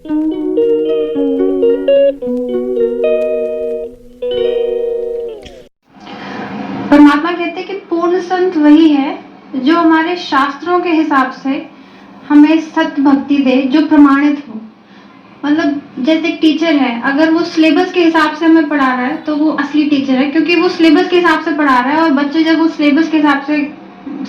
परमात्मा कहते हैं कि पूर्ण संत वही है जो हमारे शास्त्रों के हिसाब से हमें सत्य भक्ति दे, जो प्रमाणित हो। मतलब जैसे एक टीचर है, अगर वो सिलेबस के हिसाब से हमें पढ़ा रहा है तो वो असली टीचर है, क्योंकि वो सिलेबस के हिसाब से पढ़ा रहा है। और बच्चे जब वो सिलेबस के हिसाब से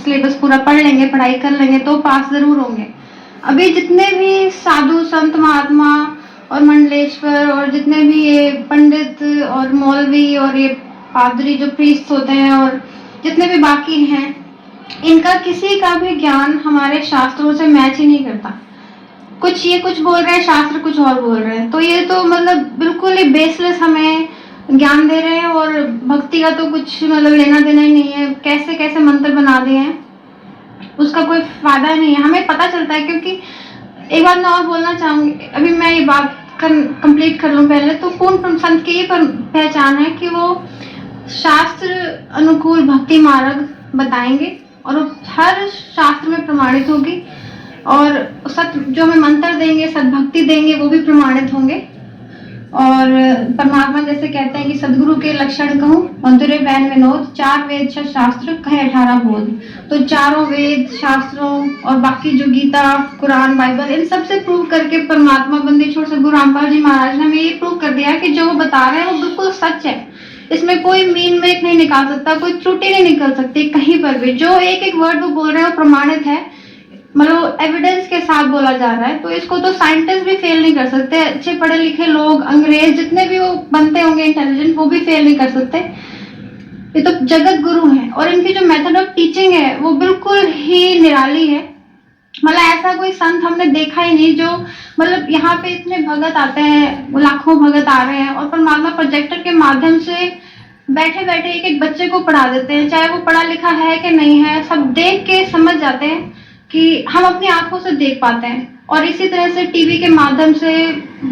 सिलेबस पूरा पढ़ लेंगे, पढ़ाई कर लेंगे, तो पास जरूर होंगे। अभी जितने भी साधु संत महात्मा और मंडलेश्वर और जितने भी ये पंडित और मौलवी और ये पादरी जो प्रीस्ट होते हैं और जितने भी बाकी हैं, इनका किसी का भी ज्ञान हमारे शास्त्रों से मैच ही नहीं करता। कुछ ये कुछ बोल रहे हैं, शास्त्र कुछ और बोल रहे हैं। तो ये तो मतलब बिल्कुल ही बेसलेस हमें ज्ञान दे रहे हैं, और भक्ति का तो कुछ मतलब लेना देना ही नहीं है। कैसे कैसे मंत्र बना दिए हैं, उसका कोई फायदा नहीं है। हमें पता चलता है, क्योंकि एक बात मैं और बोलना चाहूंगी, अभी मैं ये बात कंप्लीट कर लूं पहले। तो पूर्ण संत की ये पहचान है कि वो शास्त्र अनुकूल भक्ति मार्ग बताएंगे, और वो हर शास्त्र में प्रमाणित होगी। और सत जो हमें मंत्र देंगे, सद्भक्ति देंगे, वो भी प्रमाणित होंगे। और परमात्मा जैसे कहते हैं कि सदगुरु के लक्षण कहूँ, मधुरे बैन विनोद, 4 वेद शास्त्र कहे 18 बोध। तो चारों वेद शास्त्रों और बाकी जो गीता, कुरान, बाइबल, इन सब से प्रूव करके परमात्मा बंदी छोड़ सदगुरु रामपाल जी महाराज ने हमें ये प्रूव कर दिया कि जो वो बता रहे हैं वो बिल्कुल सच है। इसमें कोई मीन मेक नहीं निकाल सकता, कोई त्रुटि नहीं निकल सकती कहीं पर भी। जो एक एक वर्ड वो बोल रहे हैं वो प्रमाणित है, मतलब एविडेंस के साथ बोला जा रहा है। तो इसको तो साइंटिस्ट भी फेल नहीं कर सकते, अच्छे पढ़े लिखे लोग, अंग्रेज जितने भी वो बनते होंगे इंटेलिजेंट, वो भी फेल नहीं कर सकते। ये तो जगत गुरु हैं, और इनकी जो मेथड ऑफ टीचिंग है वो बिल्कुल ही निराली है। मतलब ऐसा कोई संत हमने देखा ही नहीं जो, मतलब यहाँ पे इतने भगत आते हैं, लाखों भगत आ रहे हैं, और परमात्मा प्रोजेक्टर के माध्यम से बैठे बैठे एक एक बच्चे को पढ़ा देते हैं, चाहे वो पढ़ा लिखा है कि नहीं है, सब देख के समझ जाते हैं कि हम अपनी आंखों से देख पाते हैं। और इसी तरह से टीवी के माध्यम से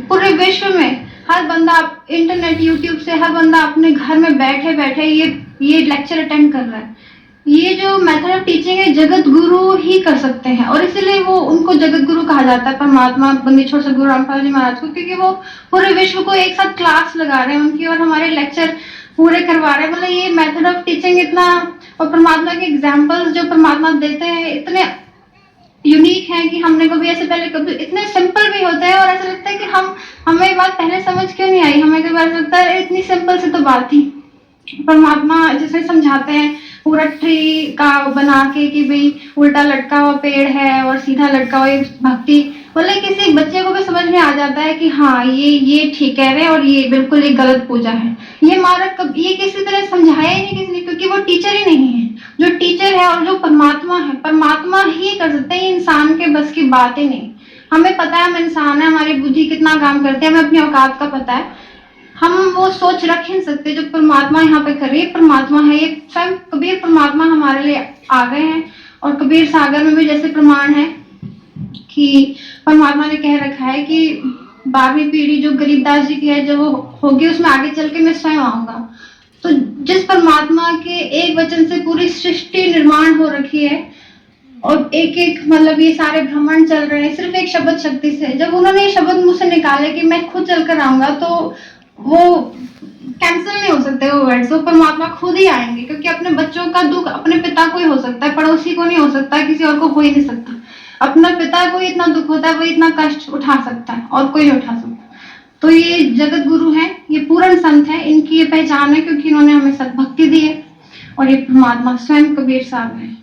पूरे विश्व में हर बंदा, इंटरनेट यूट्यूब से हर बंदा अपने घर में बैठे बैठे ये लेक्चर अटेंड कर रहा है। ये जो मेथड ऑफ टीचिंग है जगत गुरु ही कर सकते हैं, और इसीलिए वो उनको जगत गुरु कहा जाता है, परमात्मा बंदी छोड़ सदगुरु रामपाल जी महाराज को, क्योंकि वो पूरे विश्व को एक साथ क्लास लगा रहे हैं उनकी, और हमारे लेक्चर पूरे करवा रहे हैं। मतलब ये मेथड ऑफ टीचिंग इतना, और परमात्मा के एग्जाम्पल्स जो परमात्मा देते हैं इतने यूनिक है कि हमने कभी ऐसे पहले कभी, इतने सिंपल भी होते हैं, और ऐसा लगता है कि हमें ये बात पहले समझ क्यों नहीं आई। हमें कई बार लगता है इतनी सिंपल से तो बात थी। परमात्मा जैसे समझाते हैं पूरा ट्री का बना के कि भाई उल्टा लटका हुआ पेड़ है और सीधा लटका हुआ भक्ति, मतलब किसी बच्चे को भी समझ में आ जाता है कि हाँ ये ठीक कह रहे हैं और ये बिल्कुल एक गलत पूजा है। ये मार्ग ये किसी तरह समझाया ही नहीं किसी ने, क्योंकि वो टीचर ही नहीं है। जो टीचर है और जो परमात्मा है, परमात्मा ही कर सकते हैं, इंसान के बस की बात ही नहीं। हमें पता है हम इंसान है, हमारी बुद्धि कितना काम करती है, हमें अपनी औकात का पता है, हम वो सोच रख ही नहीं सकते जो परमात्मा यहाँ पे कर रही है। परमात्मा है, ये स्वयं कबीर परमात्मा हमारे लिए आ गए हैं। और कबीर सागर में भी जैसे प्रमाण है कि परमात्मा ने कह रखा है कि 12वीं पीढ़ी जो गरीबदास जी की है, जब वो होगी उसमें आगे चल के मैं स्वयं आऊंगा। तो जिस परमात्मा के एक वचन से पूरी सृष्टि निर्माण हो रखी है, और एक एक मतलब ये सारे भ्रमण चल रहे हैं सिर्फ एक शब्द शक्ति से। जब उन्होंने ये शब्द मुझसे निकाले कि मैं खुद चलकर आऊंगा, तो वो कैंसिल नहीं हो सकते वो वर्ड्स। वो परमात्मा खुद ही आएंगे, क्योंकि अपने बच्चों का दुख अपने पिता को ही हो सकता है, पड़ोसी को नहीं हो सकता, किसी और को हो ही नहीं सकता। अपना पिता को इतना दुख होता है, वो इतना कष्ट उठा सकता है, और कोई नहीं उठा सकता। तो ये जगत गुरु है, ये पूर्ण संत है, इनकी ये पहचान है, क्योंकि इन्होंने हमें सद्भक्ति दी है, और ये परमात्मा स्वयं कबीर साहब है।